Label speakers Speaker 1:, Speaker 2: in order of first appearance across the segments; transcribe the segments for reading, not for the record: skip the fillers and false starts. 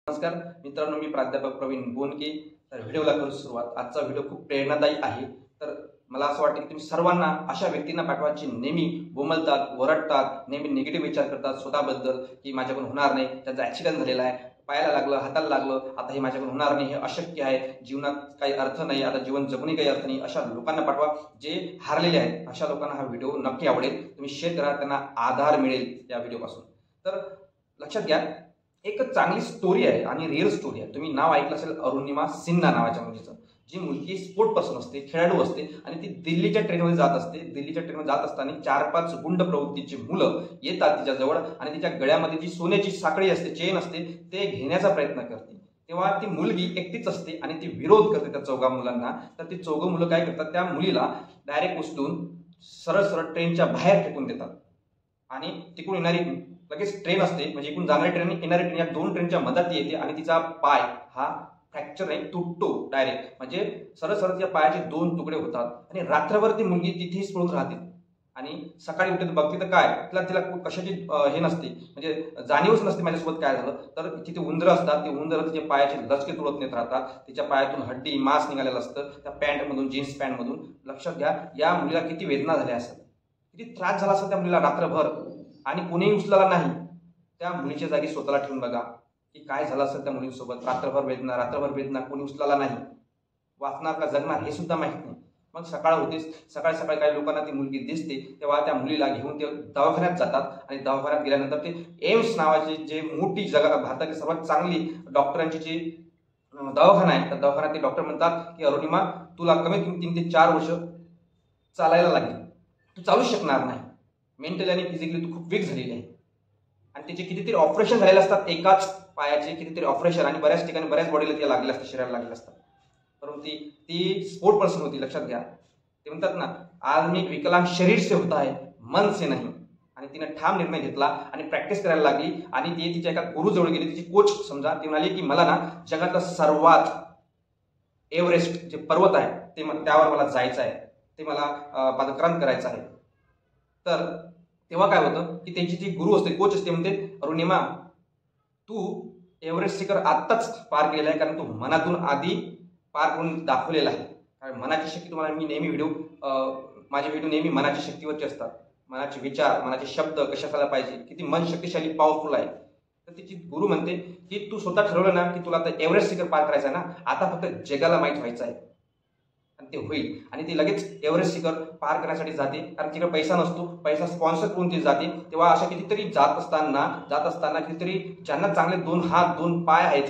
Speaker 1: नमस्कार मित्रांनो, मी प्राध्यापक प्रवीण बोनके. तर व्हिडिओला करू सुरुवात. आजचा व्हिडिओ खूप प्रेरणादायी आहे. तर मला असं वाटतं की तुम्ही सर्वांना अशा व्यक्तींना पाठवा जी नेहमी बोंबलतात, ओरडतात, नेहमी निगेटिव्ह विचार करतात स्वतःबद्दल की माझ्याकडून होणार नाही, त्यांचा ॲक्सिडेंट झालेला आहे, पायाला लागलं, हाताला लागलं, आता हे माझ्याकडून होणार नाही, हे अशक्य आहे, जीवनात काही अर्थ नाही, आता जीवन जगूनही काही अर्थ नाही, अशा लोकांना पाठवा जे हारलेले आहेत. अशा लोकांना हा व्हिडिओ नक्की आवडेल. तुम्ही शेअर करा, त्यांना आधार मिळेल या व्हिडिओपासून. तर लक्षात घ्या, एक चांगली स्टोरी आहे आणि रिअल स्टोरी आहे. तुम्ही नाव ऐकलं असेल अरुणिमा सिन्हा नावाच्या मुलीचं. जी मुलगी स्पोर्ट पर्सन असते, खेळाडू असते आणि ती दिल्लीच्या ट्रेनमध्ये जात असते. दिल्लीच्या ट्रेनमध्ये जात असताना 4-5 गुंड प्रवृत्तीची मुलं येतात तिच्याजवळ आणि तिच्या गळ्यामध्ये जी सोन्याची साखळी असते, चेन असते, ते घेण्याचा प्रयत्न करते. तेव्हा ती मुलगी एकटीच असते आणि ती विरोध करते त्या चौघा मुलांना. तर ती चौघं मुलं काय करतात, त्या मुलीला डायरेक्ट उचलून सरळ सरळ ट्रेनच्या बाहेर फेकून देतात आणि तिकडून येणारी लगेच ट्रेन असते, म्हणजे इकडून जाणारी ट्रेन येणारी ट्रेन या दोन ट्रेनच्या मदत येते आणि तिचा पाय हा फ्रॅक्चर नाही, तुटतो डायरेक्ट. म्हणजे सरळ सरळ तिच्या पायाचे 2 तुकडे होतात आणि रात्रभर ती मुलगी तिथेच पळून राहते. आणि सकाळी उठते बघते तर काय तिला तिला कशाची हे नसते, म्हणजे जाणीवच नसते माझ्यासोबत काय झालं. तर तिथे उंदरं असतात, ते उंदरं तिच्या पायाचे लचके तुडत नेत राहतात. तिच्या पायातून हड्डी मांस निघालेलं असतं त्या पॅन्टमधून, जीन्स पॅन्टमधून. लक्षात घ्या, या मुलीला किती वेदना झाल्या असतात, किती त्रास झाला असेल त्या मुलीला रात्रभर, आणि कोणीही उचलला नाही. त्या मुलीच्या जागी स्वतःला ठेवून बघा की काय झालं असेल त्या मुलींसोबत. रात्रभर वेदना, कोणी उचलला नाही. वाचणार का जगणार हे सुद्धा माहित नाही. मग सकाळ होते, सकाळी सकाळी काही लोकांना ती मुलगी दिसते, तेव्हा त्या मुलीला घेऊन ते दवाखान्यात जातात आणि दवाखान्यात गेल्यानंतर ते एम्स नावाची जे मोठी भारताची सर्वात चांगली डॉक्टरांची जी दवाखाना आहे, त्या दवाखान्यात ते डॉक्टर म्हणतात की अरुणिमा, तुला कमीत कमी 3 ते 4 वर्ष चालायला लागेल, तू चालूच शकणार नाही, मेंटली आणि फिजिकली तू खूप वीक झालेली आहे. आणि त्याचे कितीतरी ऑपरेशन झालेले असतात, एकाच पायाचे कितीतरी ऑपरेशन, आणि बऱ्याच ठिकाणी बऱ्याच बॉडीला ते लागले असतात, शरीराला लागले असतात. परंतु ती स्पोर्ट पर्सन होती. लक्षात घ्या, ते म्हणतात ना, आदमी विकलांग शरीर से होता है, मन से नहीं. आणि तिने ठाम निर्णय घेतला आणि प्रॅक्टिस करायला लागली आणि ती तिच्या एका गुरुजवळ गेली, तिची कोच समजा. ती म्हणाली की मला ना जगातला सर्वात एव्हरेस्ट जे पर्वत आहे ते त्यावर मला जायचं आहे, ते मला पदक्रांत करायचं आहे. तर तेव्हा काय होतं की त्यांची जी गुरु असते, कोच असते, म्हणते अरुणिमा, तू एव्हरेस्ट शिखर आत्ताच पार केलेला आहे, कारण तू मनातून आधी पार करून दाखवलेला आहे. कारण मनाची शक्ती, तुम्हाला मी नेहमी माझे व्हिडिओ नेहमी मनाच्या शक्तीवरचे असतात. मनाचे विचार, मनाचे शब्द कसे असायला पाहिजे, किती मन शक्तिशाली पॉवरफुल आहे. तर तिची गुरु म्हणते की तू स्वतः ठरवलं ना की तुला आता एव्हरेस्ट शिखर पार करायचं आहे ना, आता फक्त जगाला माहीत व्हायचं आहे आणि ते होईल. आणि ती लगेच एव्हरेस्ट शिखर पार करण्यासाठी जाते, कारण तिकडे पैसा नसतो, पैसा स्पॉन्सर करून ती जाते. तेव्हा अशा कितीतरी जात असताना कितीतरी ज्यांना चांगले 2 हात 2 पाय आहेत,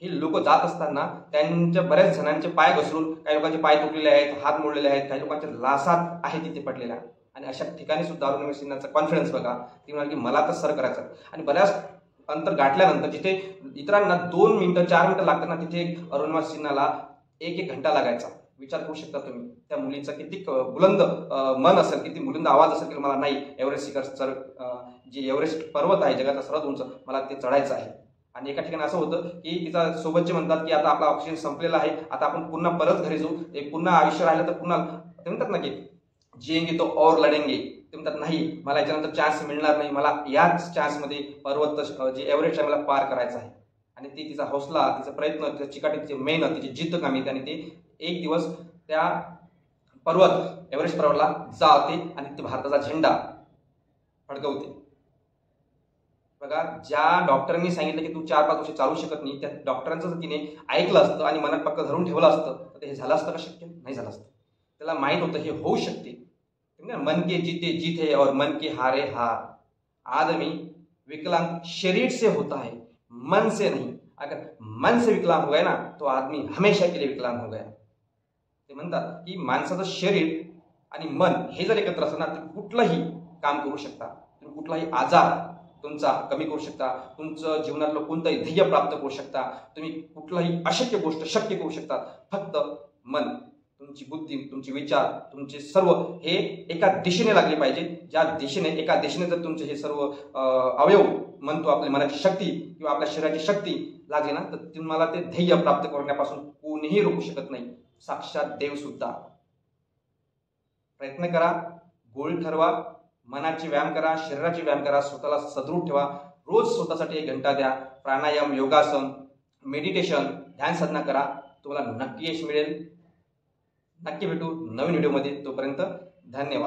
Speaker 1: हे लोक जात असताना त्यांच्या बऱ्याच जणांचे पाय घसरून काही लोकांचे पाय तुटलेले आहेत, हात मोडलेले आहेत, काही लोकांच्या लासात आहे तिथे पडलेल्या. आणि अशा ठिकाणी सुद्धा अरुणिमा सिन्हाचा कॉन्फिडन्स बघा. ती म्हणाली की मला तर सर करायचं. आणि बऱ्याच अंतर गाठल्यानंतर जिथे इतरांना 2 मिनिटं 4 मिनिटं लागतात ना, तिथे अरुणिमा सिन्हाला 1 घंटा लागायचा. विचार करू शकता तुम्ही त्या मुलीचा किती बुलंद मन असेल, किती बुलंद आवाज असेल की मला नाही एव्हरेस्ट शिखर सर, जे एव्हरेस्ट पर्वत आहे जगाचा सर्वात उंच, मला ते चढायचं आहे. आणि एका ठिकाणी असं होतं की तिचा सोबतचे म्हणतात की आता आपला ऑक्सिजन संपलेला आहे, आता आपण पुन्हा परत घरी जाऊ, एक पुन्हा आयुष्य राहिलं तर पुन्हा. ते म्हणतात ना की जिएंगे तो और लढेंगे. ते म्हणतात नाही, मला याच्यानंतर चान्स मिळणार नाही, मला याच चान्समध्ये पर्वत जे एव्हरेस्ट आहे मला पार करायचं आहे. आणि ती तिचा हौसला, तिचा प्रयत्न, तिचा चिकाटी, तिची मेहनत, तिची जिद्द कामी येते आणि ते एक दिवस त्या पर्वत एव्हरेस्ट पर्वतला जाते आणि ते भारताचा झेंडा फडकवते. बघा, ज्या डॉक्टरांनी सांगितलं की तू 4-5 वर्ष चालू शकत नाही, त्या डॉक्टरांचं जर तिने ऐकलं असतं आणि मनात पक्क धरून ठेवलं असतं तर हे झालं असतं का शक्य? नाही झालं असतं. त्याला माहित होतं हे होऊ शकते. मन के जीते जीत है और मन के हारे हार. आदमी विकलांग शरीर से होता है, मन से नहीं. अगर मन से विकलांग हो गया ना तो आदमी हमेशा के लिए विकलांग हो गया. ते म्हणतात की माणसाचं शरीर आणि मन हे जर एकत्र असेल ना, तुम्ही कुठलंही काम करू शकता, तुम्ही कुठलाही आजार तुमचा कमी करू शकता, तुमचं जीवनातलं कोणतंही ध्येय प्राप्त करू शकता, तुम्ही कुठलाही अशक्य गोष्ट शक्य करू शकता. फक्त मन, तुमची बुद्धी, तुमचे विचार, तुमचे सर्व हे एका दिशेने लागले पाहिजे. ज्या दिशेने, एका दिशेने जर तुमचे हे सर्व अवयव म्हणतो, आपली मनाची शक्ती किंवा आपल्या शरीराची शक्ती लागली ना, तर तुम्हाला ते ध्येय प्राप्त करण्यापासून कोणीही रोखू शकत नाही, साक्षात देव सुद्धा. प्रयत्न करा, गोल ठरवा, मनाची व्यायाम करा, शरीराची व्यायाम करा, स्वतःला सदृढ ठेवा, रोज स्वतःसाठी 1 घंटा द्या. प्राणायाम, योगासन, मेडिटेशन, ध्यान साधना करा. तुम्हाला नक्की यश मिळेल. नक्की भेटू नवीन व्हिडिओमध्ये. तोपर्यंत धन्यवाद.